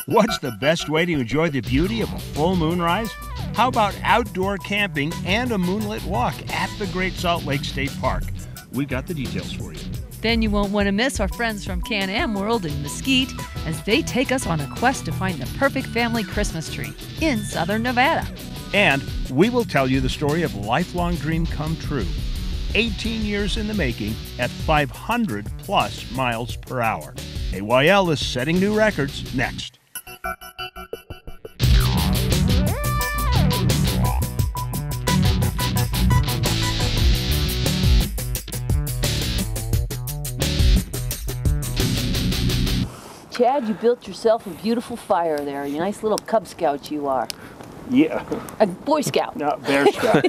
What's the best way to enjoy the beauty of a full moonrise? How about outdoor camping and a moonlit walk at the Great Salt Lake State Park? We got the details for you. Then you won't want to miss our friends from Can-Am World in Mesquite as they take us on a quest to find the perfect family Christmas tree in southern Nevada. And we will tell you the story of a lifelong dream come true. 18 years in the making at 500 plus miles per hour. AYL is setting new records next. Chad, you built yourself a beautiful fire there. You nice little Cub Scout you are. Yeah. A Boy Scout. No, Bear Scout.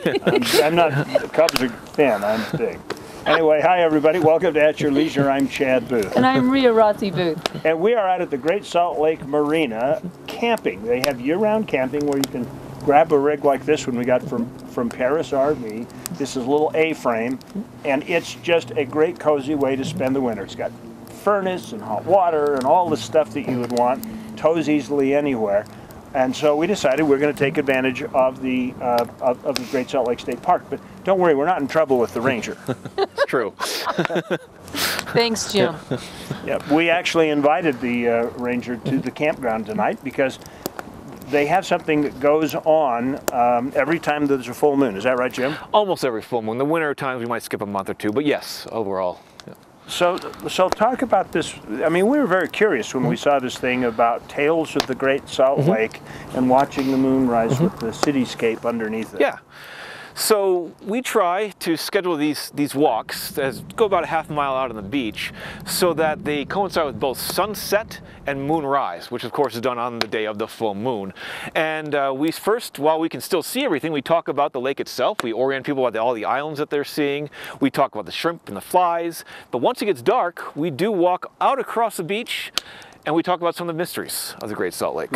I'm not, the Cubs are thin, I'm big. Anyway, hi everybody, welcome to At Your Leisure. I'm Chad Booth. And I'm Rhea Rossi Booth. And we are out at the Great Salt Lake Marina camping. They have year-round camping where you can grab a rig like this one we got from Paris RV. This is a little A-frame, and it's just a great cozy way to spend the winter. It's got furnace and hot water and all the stuff that you would want, tows easily anywhere. And so we decided we're going to take advantage of the Great Salt Lake State Park. But don't worry, we're not in trouble with the ranger. It's true. Thanks, Jim. Yeah, we actually invited the ranger to the campground tonight because they have something that goes on every time there's a full moon. Is that right, Jim? Almost every full moon. The winter times we might skip a month or two, but yes, overall. Yeah. So talk about this. I mean, we were very curious when we saw this thing about Tales of the Great Salt Lake and watching the moon rise with the cityscape underneath it. Yeah. So we try to schedule these walks that go about a half mile out on the beach so that they coincide with both sunset and moonrise, which of course is done on the day of the full moon. And we first, while we can still see everything, we talk about the lake itself. We orient people about all the islands that they're seeing. We talk about the shrimp and the flies. But once it gets dark, we do walk out across the beach and we talk about some of the mysteries of the Great Salt Lake.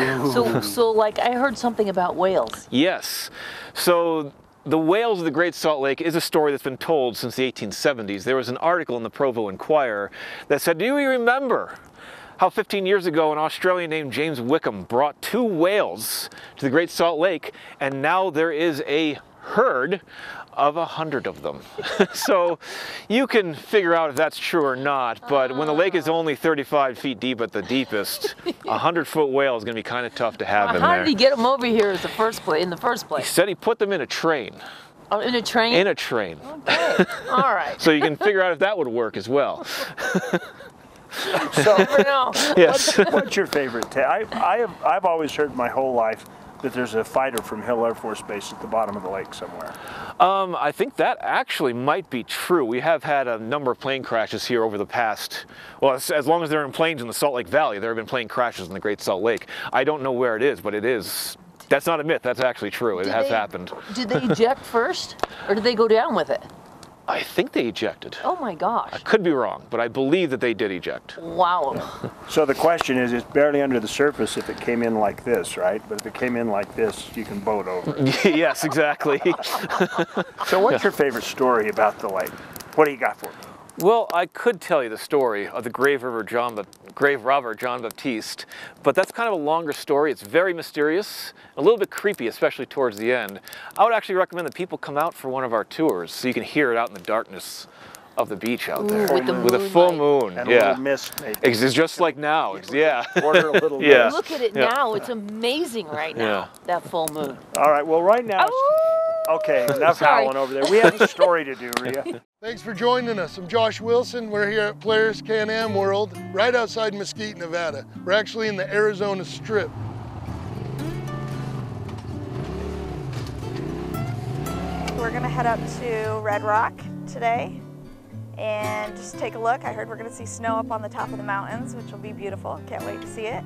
So like I heard something about whales. Yes. So the whales of the Great Salt Lake is a story that's been told since the 1870s. There was an article in the Provo Inquirer that said, do you remember how 15 years ago an Australian named James Wickham brought 2 whales to the Great Salt Lake, and now there is a herd of 100 of them. So you can figure out if that's true or not, but when the lake is only 35 feet deep at the deepest, a 100-foot whale is going to be kind of tough to have in there. How did he get them over here in the first place? He said he put them in a train. Oh, in a train? In a train. Okay, all right. So you can figure out if that would work as well. So, never know. Yes. What's your favorite tale? I've always heard my whole life that there's a fighter from Hill Air Force Base at the bottom of the lake somewhere. I think that actually might be true. We have had a number of plane crashes here over the past, well, as long as there are planes in the Salt Lake Valley, there have been plane crashes in the Great Salt Lake. I don't know where it is, but it is. That's not a myth, that's actually true. It has happened. Did they eject first, or did they go down with it? I think they ejected. Oh my gosh. I could be wrong, but I believe that they did eject. Wow. So the question is, it's barely under the surface if it came in like this, right? But if it came in like this, you can boat over it. Yes, exactly. So what's your favorite story about the lake? What do you got for me? Well, I could tell you the story of the grave robber John Baptiste, but that's kind of a longer story. It's very mysterious, a little bit creepy, especially towards the end. I would actually recommend that people come out for one of our tours so you can hear it out in the darkness of the beach out there. With a full moon. And yeah. a little mist, maybe. It's just like now. Yeah. Order a little Yeah. mist. Look at it now. It's amazing right now, that full moon. All right, well, right now, okay, enough Sorry. howling over there. We have a story to do, Rhea. Thanks for joining us. I'm Josh Wilson. We're here at Polaris Can-Am World, right outside Mesquite, Nevada. We're actually in the Arizona Strip. We're gonna head up to Red Rock today and just take a look. I heard we're gonna see snow up on the top of the mountains, which will be beautiful. Can't wait to see it.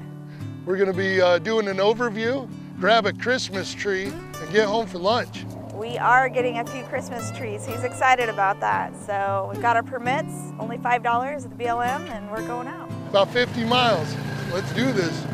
We're gonna be doing an overview, grab a Christmas tree, and get home for lunch. We are getting a few Christmas trees. He's excited about that. So we've got our permits, only $5 at the BLM, and we're going out. About 50 miles. Let's do this.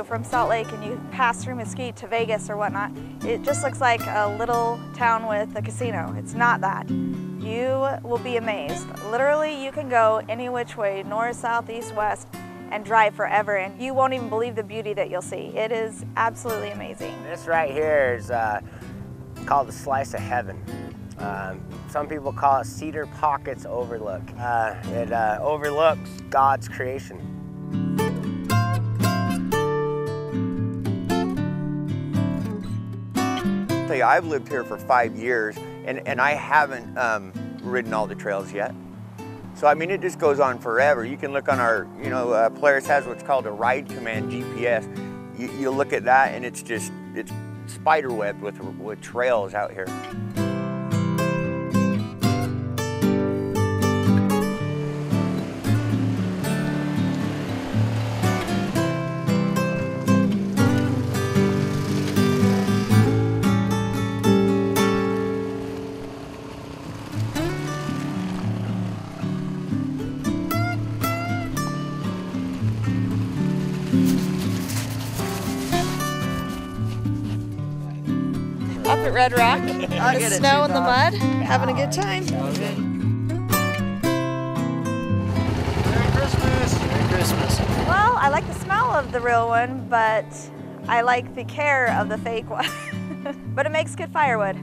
from Salt Lake and you pass through Mesquite to Vegas or whatnot, it just looks like a little town with a casino. It's not that. You will be amazed. Literally, you can go any which way, north, south, east, west, and drive forever, and you won't even believe the beauty that you'll see. It is absolutely amazing. This right here is called the Slice of Heaven. Some people call it Cedar Pockets Overlook. It overlooks God's creation. I've lived here for 5 years, and I haven't ridden all the trails yet. So I mean, it just goes on forever. You can look on our, Polaris has what's called a ride command GPS. You look at that, and it's spiderwebbed with trails out here. Up at Red Rock, the snow and the mud, having a good time. Merry Christmas! Merry Christmas. Well, I like the smell of the real one, but I like the care of the fake one. But it makes good firewood.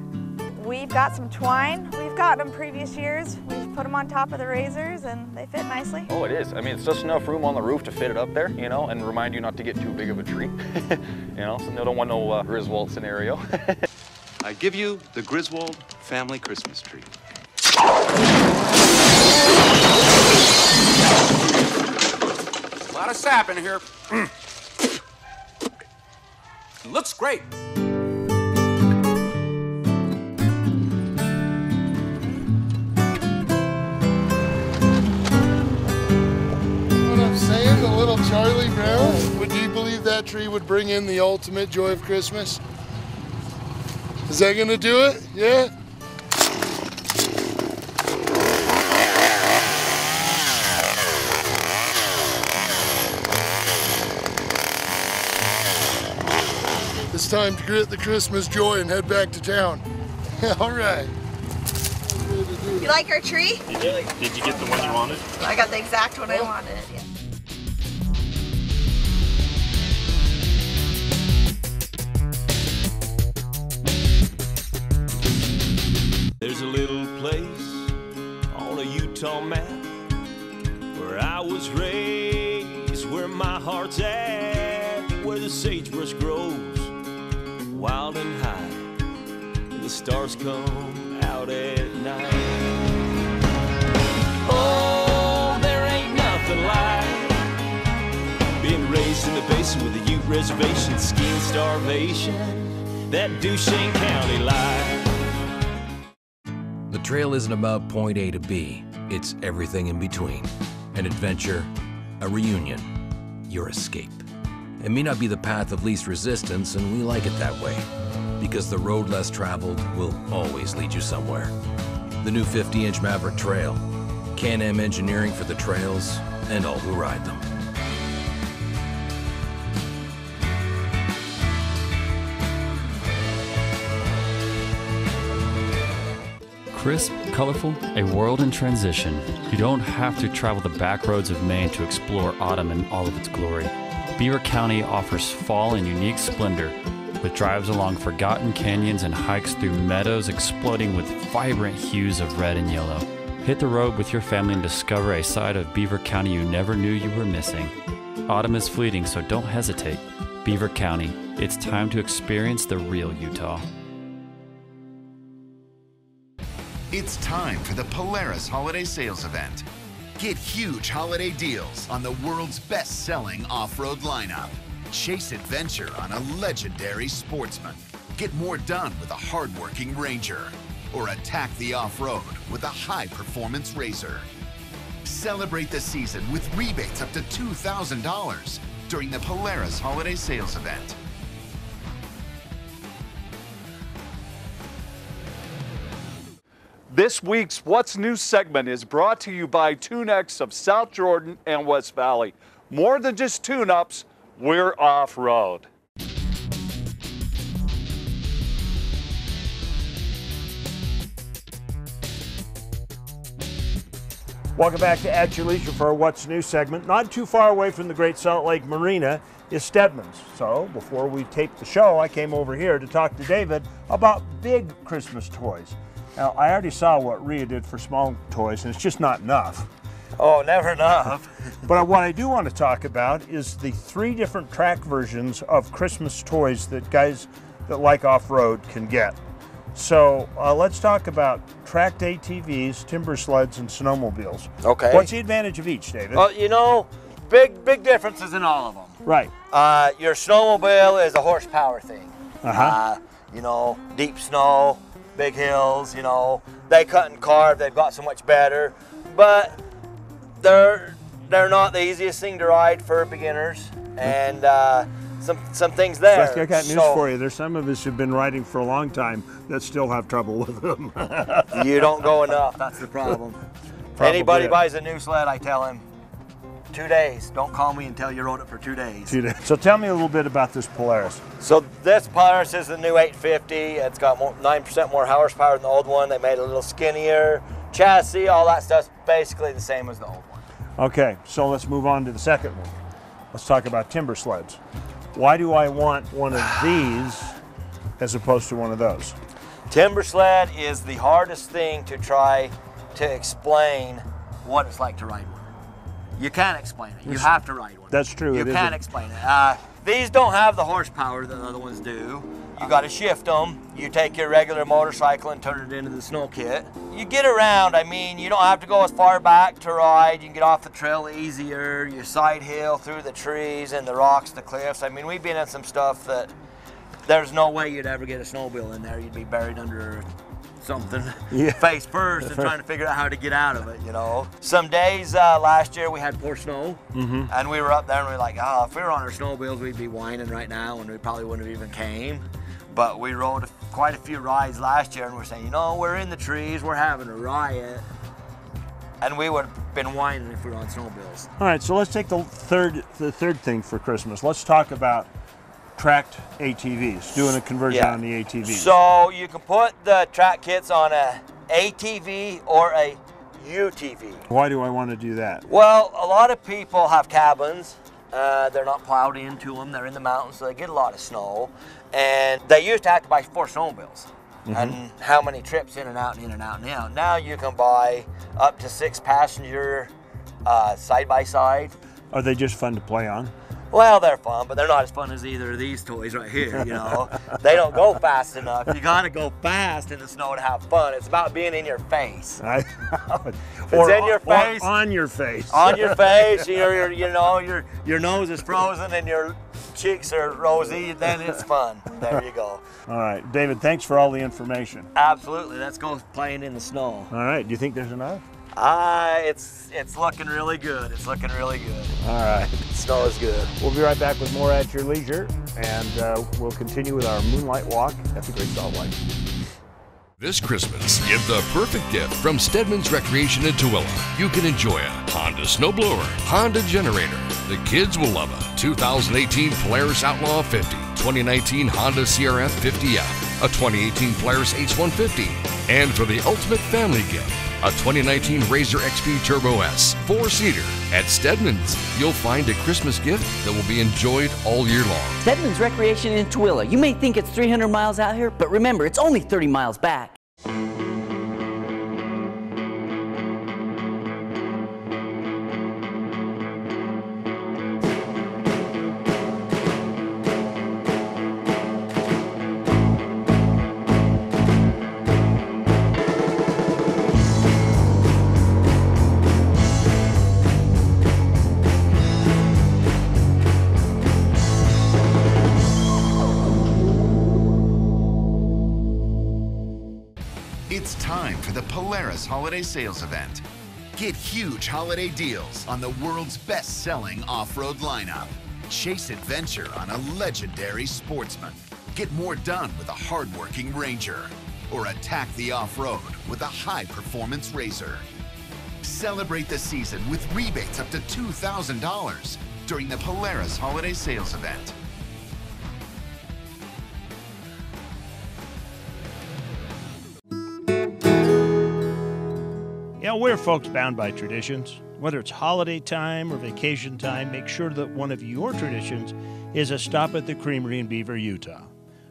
We've got some twine. We've gotten them previous years. We've put them on top of the razors and they fit nicely. Oh, it is. I mean, it's just enough room on the roof to fit it up there, and remind you not to get too big of a tree. So you don't want no Griswold scenario. I give you the Griswold family Christmas tree. A lot of sap in here. It looks great. What I'm saying, the little Charlie Brown, would you believe that tree would bring in the ultimate joy of Christmas? Is that gonna do it? Yeah? It's time to grit the Christmas joy and head back to town. All right. You like our tree? Did you get the one you wanted? I got the exact one I wanted. Yeah. There's a little place on a Utah map where I was raised, where my heart's at, where the sagebrush grows wild and high, and the stars come out at night. Oh, there ain't nothing like being raised in the basin with a Ute reservation, skiing starvation, that Duchesne County life. The trail isn't about point A to B, it's everything in between. An adventure, a reunion, your escape. It may not be the path of least resistance, and we like it that way, because the road less traveled will always lead you somewhere. The new 50-inch Maverick Trail, Can-Am engineering for the trails and all who ride them. Crisp, colorful, a world in transition. You don't have to travel the back roads of Maine to explore autumn in all of its glory. Beaver County offers fall in unique splendor, with drives along forgotten canyons and hikes through meadows exploding with vibrant hues of red and yellow. Hit the road with your family and discover a side of Beaver County you never knew you were missing. Autumn is fleeting, so don't hesitate. Beaver County, it's time to experience the real Utah. It's time for the Polaris Holiday Sales Event. Get huge holiday deals on the world's best-selling off-road lineup. Chase adventure on a legendary sportsman. Get more done with a hard-working Ranger. Or attack the off-road with a high-performance racer. Celebrate the season with rebates up to $2,000 during the Polaris Holiday Sales Event. This week's What's New segment is brought to you by TuneX of South Jordan and West Valley. More than just tune-ups, we're off-road. Welcome back to At Your Leisure for our What's New segment. Not too far away from the Great Salt Lake Marina is Steadman's. So before we taped the show, I came over here to talk to David about big Christmas toys. Now, I already saw what Rhea did for small toys, and it's just not enough. Oh, never enough. But what I do want to talk about is the 3 different track versions of Christmas toys that guys that like off-road can get. So let's talk about tracked ATVs, timber sleds, and snowmobiles. Okay. What's the advantage of each, David? Well, you know, big differences in all of them. Right. Your snowmobile is a horsepower thing. Uh-huh. You know, deep snow, big hills, you know, they cut and carve, they've got so much better, but they're not the easiest thing to ride for beginners, and some things there. I got news for you. There's some of us who've been riding for a long time that still have trouble with them. You don't go enough, that's the problem. Anybody buys a new sled, I tell him, 2 days. Don't call me until you rode it for 2 days. 2 days. So tell me a little bit about this Polaris. So this Polaris is the new 850. It's got 9% more horsepower than the old one. They made it a little skinnier. Chassis, all that stuff's basically the same as the old one. Okay, so let's move on to the second one. Let's talk about timber sleds. Why do I want one of these as opposed to one of those? Timber sled is the hardest thing to try to explain what it's like to ride one. You can't explain it. You have to ride one. That's true. You can't explain it. These don't have the horsepower that the other ones do. You got to shift them. You take your regular motorcycle and turn it into the snow kit. You get around. I mean, you don't have to go as far back to ride. You can get off the trail easier. You side hill through the trees and the rocks, the cliffs. I mean, we've been in some stuff that there's no way you'd ever get a snowmobile in there. You'd be buried under something face first and trying to figure out how to get out of it, you know. Some days last year we had poor snow, and we were up there and we were like, oh, if we were on our snowmobiles, we'd be whining right now and we probably wouldn't have even came. But we rode quite a few rides last year and we're saying, you know, we're in the trees, we're having a riot. And we would have been whining if we were on snowmobiles. All right, so let's take the third thing for Christmas. Let's talk about tracked ATVs, doing a conversion on the ATVs. So you can put the track kits on a ATV or a UTV. Why do I want to do that? Well, a lot of people have cabins. They're not plowed into them. They're in the mountains, so they get a lot of snow. And they used to have to buy 4 snowmobiles. And how many trips in and out and in and out and out. Now you can buy up to 6 passenger side-by-side. Are they just fun to play on? Well, they're fun, but they're not as fun as either of these toys right here, you know. They don't go fast enough. You gotta go fast in the snow to have fun. It's about being in your face. It's in your face. Or on your face. On your face, your nose is frozen and your cheeks are rosy, then it's fun. There you go. All right, David, thanks for all the information. Absolutely, let's go playing in the snow. All right, do you think there's enough? It's looking really good. It's looking really good. All right. Snow is good. We'll be right back with more At Your Leisure, and we'll continue with our Moonlight walk at the Great Salt Lake. This Christmas, give the perfect gift from Steadman's Recreation in Tooele. You can enjoy a Honda snowblower, Honda generator. The kids will love a 2018 Polaris Outlaw 50, 2019 Honda CRF 50F, a 2018 Polaris H150, and for the ultimate family gift, a 2019 Razor XP Turbo S 4-seater. At Steadman's, you'll find a Christmas gift that will be enjoyed all year long. Steadman's Recreation in Tooele. You may think it's 300 miles out here, but remember, it's only 30 miles back. It's time for the Polaris Holiday Sales Event. Get huge holiday deals on the world's best-selling off-road lineup. Chase adventure on a legendary sportsman. Get more done with a hard-working Ranger. Or attack the off-road with a high-performance Razor. Celebrate the season with rebates up to $2,000. during the Polaris Holiday Sales Event. Yeah, we're folks bound by traditions. Whether it's holiday time or vacation time, make sure that one of your traditions is a stop at the Creamery in Beaver, Utah.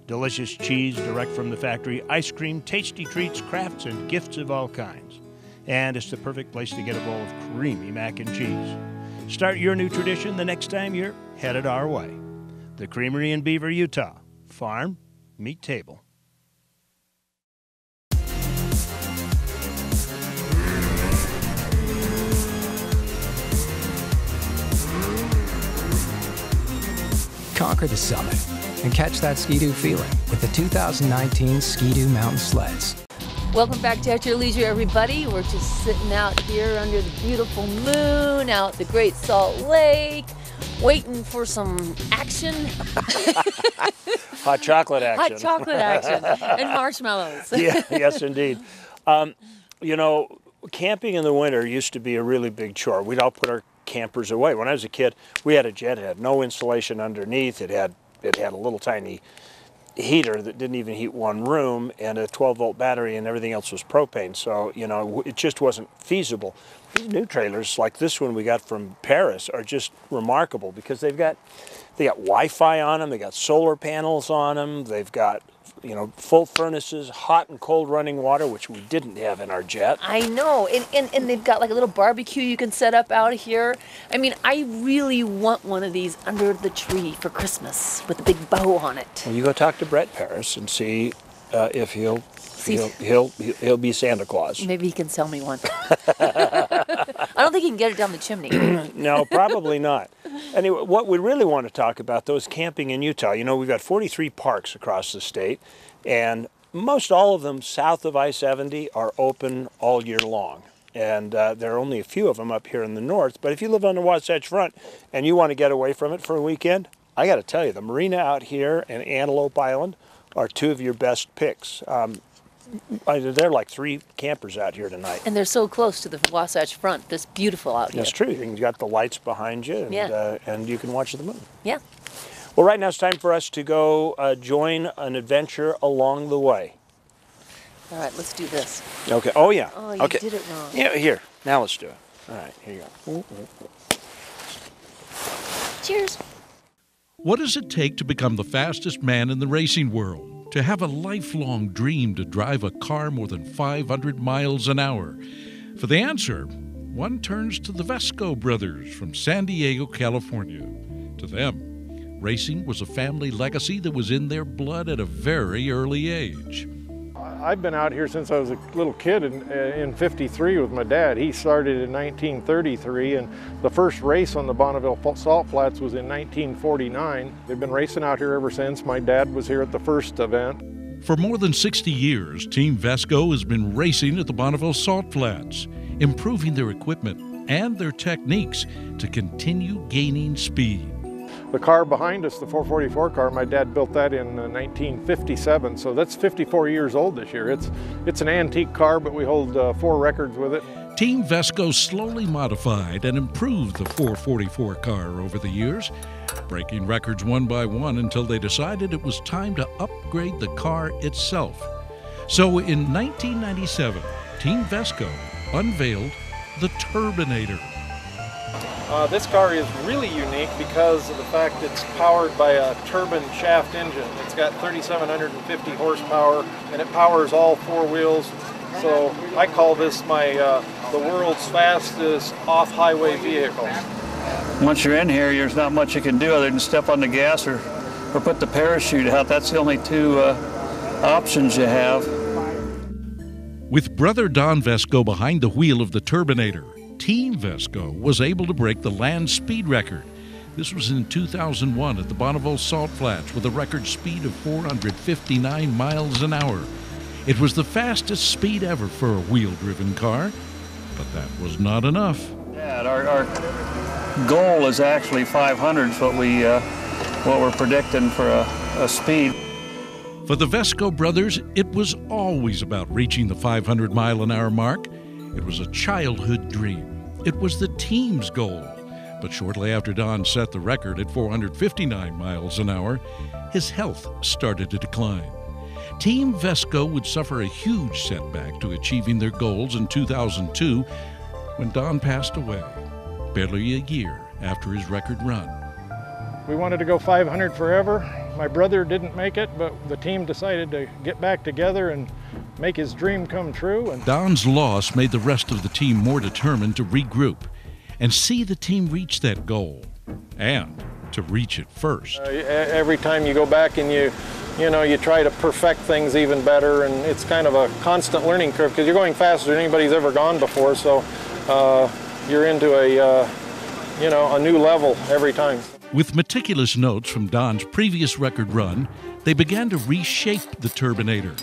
Delicious cheese direct from the factory, ice cream, tasty treats, crafts, and gifts of all kinds. And it's the perfect place to get a bowl of creamy mac and cheese. Start your new tradition the next time you're headed our way. The Creamery in Beaver, Utah. Farm, meet table. Conquer the summit and catch that Ski-Doo feeling with the 2019 Ski-Doo Mountain Sleds. Welcome back to At Your Leisure, everybody. We're just sitting out here under the beautiful moon out at the Great Salt Lake, waiting for some action. Hot chocolate action. Hot chocolate action and marshmallows. Yeah, yes, indeed. You know, camping in the winter used to be a really big chore. We'd all put our campers away. When I was a kid, we had a jet. It had no insulation underneath. It had a little tiny heater that didn't even heat one room, and a 12-volt battery, and everything else was propane. So, you know, it just wasn't feasible. These new trailers, like this one we got from Paris, are just remarkable because they got Wi-Fi on them, they got solar panels on them, they've got, you know, full furnaces, hot and cold running water, which we didn't have in our jet. I know, and they've got like a little barbecue you can set up out here. I mean, I really want one of these under the tree for Christmas with a big bow on it. Well, you go talk to Brett Paris and see if he'll be Santa Claus. Maybe he can sell me one. I don't think he can get it down the chimney. No, probably not. Anyway, what we really want to talk about, though, is camping in Utah. You know, we've got 43 parks across the state, and most all of them south of I-70 are open all year long. And there are only a few of them up here in the north. But if you live on the Wasatch Front and you want to get away from it for a weekend, I got to tell you, the marina out here and Antelope Island are two of your best picks. There are like 3 campers out here tonight. And they're so close to the Wasatch Front. That's beautiful out here. That's true. You got the lights behind you, and, yeah. And you can watch the moon. Yeah. Well, right now it's time for us to go join an adventure along the way. All right, let's do this. Okay. Oh, yeah. Oh, you okay. did it wrong. Yeah, here. Now let's do it. All right, here you go. Cheers. What does it take to become the fastest man in the racing world? To have a lifelong dream to drive a car more than 500 miles an hour? For the answer, one turns to the Vesco brothers from San Diego, California. To them, racing was a family legacy that was in their blood at a very early age. I've been out here since I was a little kid in 53 with my dad. He started in 1933, and the first race on the Bonneville Salt Flats was in 1949. They've been racing out here ever since. My dad was here at the first event. For more than 60 years, Team Vesco has been racing at the Bonneville Salt Flats, improving their equipment and their techniques to continue gaining speed. The car behind us, the 444 car, my dad built that in 1957, so that's 54 years old this year. It's an antique car, but we hold 4 records with it. Team Vesco slowly modified and improved the 444 car over the years, breaking records one by one until they decided it was time to upgrade the car itself. So in 1997, Team Vesco unveiled the Turbinator. This car is really unique because of the fact it's powered by a turbine shaft engine. It's got 3,750 horsepower and it powers all 4 wheels. So I call this the world's fastest off-highway vehicle. Once you're in here, there's not much you can do other than step on the gas or put the parachute out. That's the only 2 options you have. With brother Don Vesco behind the wheel of the Turbinator, Team Vesco was able to break the land speed record. This was in 2001 at the Bonneville Salt Flats with a record speed of 459 miles an hour. It was the fastest speed ever for a wheel-driven car, but that was not enough. Yeah, our goal is actually 500 is what we're predicting for a speed. For the Vesco brothers, it was always about reaching the 500-mile-an-hour mark. It was a childhood dream. It was the team's goal. But shortly after Don set the record at 459 miles an hour, his health started to decline. Team Vesco would suffer a huge setback to achieving their goals in 2002 when Don passed away, barely a year after his record run. We wanted to go 500 forever. My brother didn't make it, but the team decided to get back together and make his dream come true. And Don's loss made the rest of the team more determined to regroup and see the team reach that goal, and to reach it first. Every time you go back and you try to perfect things even better, and it's kind of a constant learning curve because you're going faster than anybody's ever gone before, so you're into a new level every time. With meticulous notes from Don's previous record run, they began to reshape the Turbinator.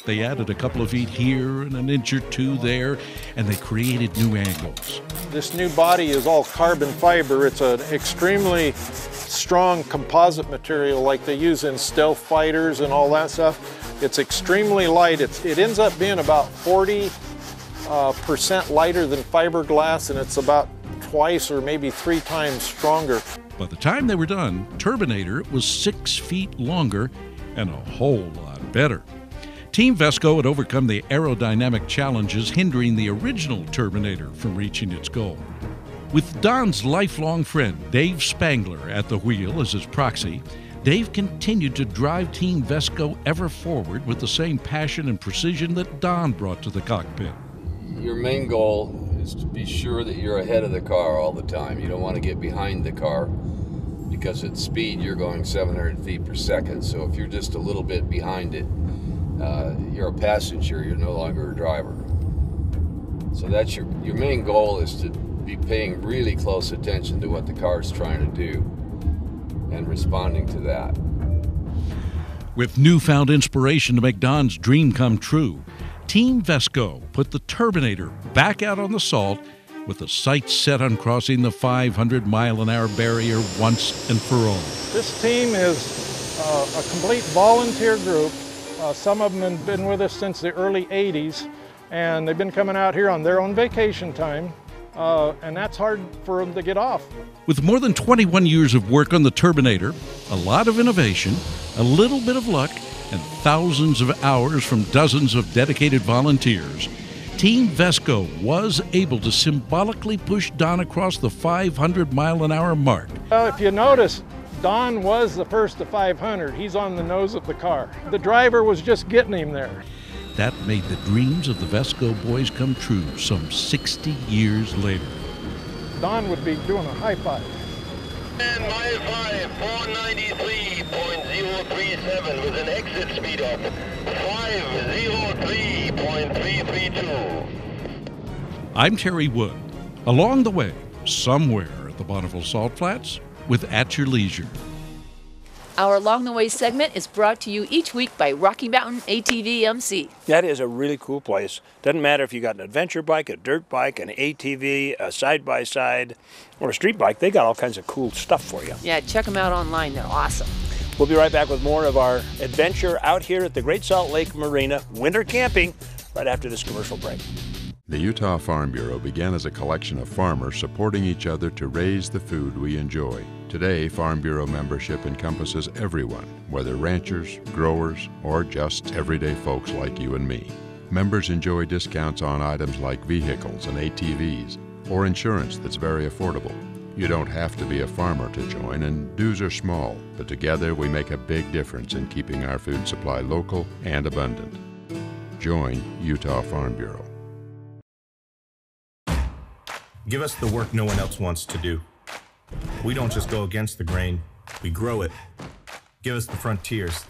They added a couple of feet here and an inch or two there, and they created new angles. This new body is all carbon fiber. It's an extremely strong composite material like they use in stealth fighters and all that stuff. It's extremely light. It ends up being about 40% lighter than fiberglass, and it's about twice or maybe 3 times stronger. By the time they were done, Turbinator was 6 feet longer and a whole lot better. Team Vesco had overcome the aerodynamic challenges hindering the original Turbinator from reaching its goal. With Don's lifelong friend, Dave Spangler, at the wheel as his proxy, Dave continued to drive Team Vesco ever forward with the same passion and precision that Don brought to the cockpit. Your main goal is to be sure that you're ahead of the car all the time. You don't want to get behind the car because at speed you're going 700 feet per second. So if you're just a little bit behind it, you're a passenger, you're no longer a driver. So that's your main goal, is to be paying really close attention to what the car is trying to do and responding to that. With newfound inspiration to make Don's dream come true, Team Vesco put the Turbinator back out on the salt with the sights set on crossing the 500-mile-an-hour barrier once and for all. This team is a complete volunteer group. Some of them have been with us since the early 80s, and they've been coming out here on their own vacation time, and that's hard for them to get off. With more than 21 years of work on the Turbinator, a lot of innovation, a little bit of luck, and thousands of hours from dozens of dedicated volunteers, Team Vesco was able to symbolically push Don across the 500-mile-an-hour mark. Well, if you notice, Don was the first to 500. He's on the nose of the car. The driver was just getting him there. That made the dreams of the Vesco boys come true some 60 years later. Don would be doing a high five. And mile 5, 493.037 with an exit speed of 503.332. I'm Terry Wood. Along the way, somewhere at the Bonneville Salt Flats, with At Your Leisure. Our Along the Way segment is brought to you each week by Rocky Mountain ATV MC. That is a really cool place. Doesn't matter if you got an adventure bike, a dirt bike, an ATV, a side-by-side, or a street bike. They got all kinds of cool stuff for you. Yeah, check them out online. They're awesome. We'll be right back with more of our adventure out here at the Great Salt Lake Marina, winter camping, right after this commercial break. The Utah Farm Bureau began as a collection of farmers supporting each other to raise the food we enjoy. Today, Farm Bureau membership encompasses everyone, whether ranchers, growers, or just everyday folks like you and me. Members enjoy discounts on items like vehicles and ATVs, or insurance that's very affordable. You don't have to be a farmer to join, and dues are small, but together we make a big difference in keeping our food supply local and abundant. Join Utah Farm Bureau. Give us the work no one else wants to do. We don't just go against the grain, we grow it. Give us the frontiers,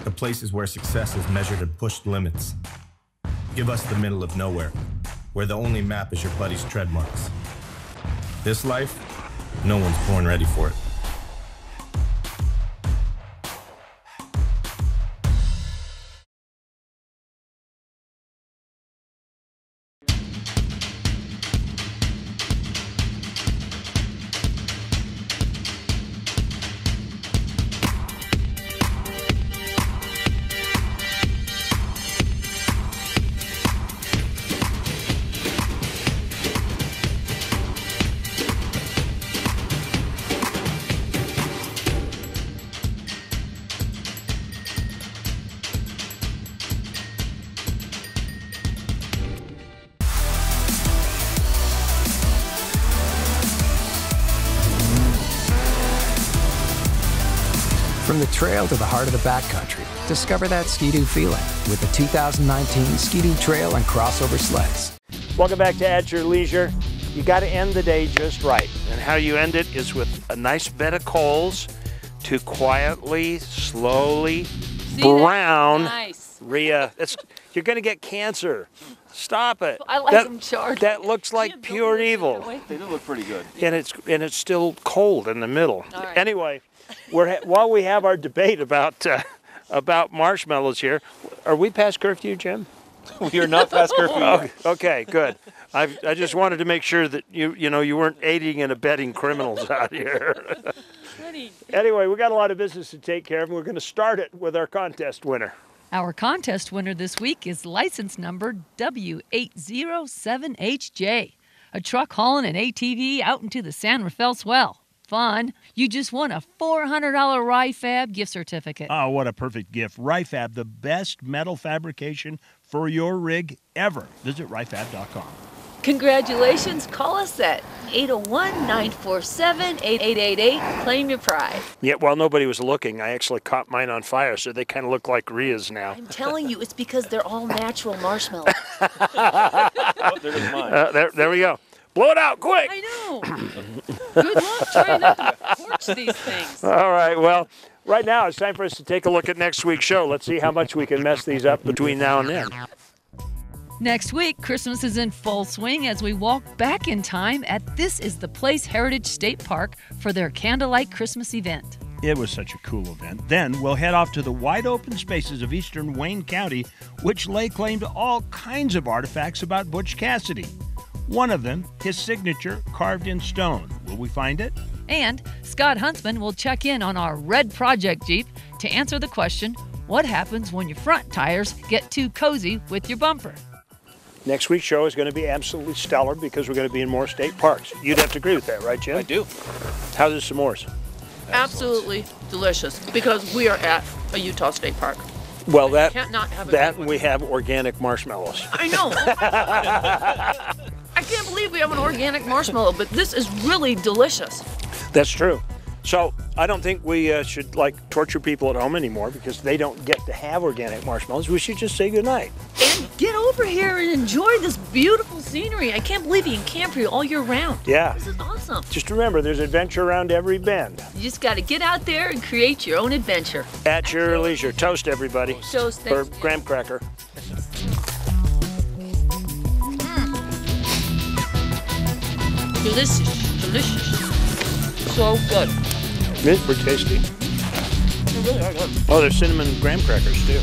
the places where success is measured and pushed limits. Give us the middle of nowhere, where the only map is your buddy's tread marks. This life, no one's born ready for it. From the trail to the heart of the backcountry, discover that Ski-Doo feeling with the 2019 Ski-Doo Trail and Crossover sleds. Welcome back to At Your Leisure. You got to end the day just right. And how you end it is with a nice bed of coals to quietly, slowly brown. Nice. Rhea, you're going to get cancer. Stop it. I like them charred. That looks like pure evil. They do look pretty good. And it's still cold in the middle. All right. Anyway, while we have our debate about marshmallows here, are we past curfew, Jim? We are not past curfew yet. Okay, good. I just wanted to make sure that you weren't aiding and abetting criminals out here. Anyway, we got a lot of business to take care of, and we're going to start it with our contest winner. Our contest winner this week is license number W807HJ, a truck hauling an ATV out into the San Rafael Swell. Fun. You just won a $400 RIFAB gift certificate. Oh, what a perfect gift. RIFAB, the best metal fabrication for your rig ever. Visit rifab.com. Congratulations. Call us at 801-947-8888. Claim your pride. Yeah, while nobody was looking, I actually caught mine on fire, so they kind of look like Rhea's now. I'm telling you, it's because they're all natural marshmallows. Oh, there goes mine. There we go. Blow it out, quick! I know. Good luck trying not to torch these things. All right, well, right now it's time for us to take a look at next week's show. Let's see how much we can mess these up between now and then. Next week, Christmas is in full swing as we walk back in time at This Is the Place Heritage State Park for their Candlelight Christmas event. It was such a cool event. Then we'll head off to the wide open spaces of eastern Wayne County, which lay claim to all kinds of artifacts about Butch Cassidy. One of them, his signature carved in stone. Will we find it? And Scott Huntsman will check in on our Red Project Jeep to answer the question, what happens when your front tires get too cozy with your bumper? Next week's show is going to be absolutely stellar because we're going to be in more state parks. You'd have to agree with that, right, Jim? I do. How's the s'mores? Absolutely delicious because we are at a Utah State Park. Well, that Can't not have a that good and we have organic marshmallows. I know. I can't believe we have an organic marshmallow, but this is really delicious. That's true. So I don't think we should torture people at home anymore because they don't get to have organic marshmallows. We should just say goodnight. And get over here and enjoy this beautiful scenery. I can't believe you can camp here all year round. Yeah. This is awesome. Just remember, there's adventure around every bend. You just got to get out there and create your own adventure. At your leisure. Toast, everybody. Toast. Or graham cracker. Delicious. Delicious. So good. It's pretty tasty. They really are good. Oh, there's cinnamon graham crackers, too.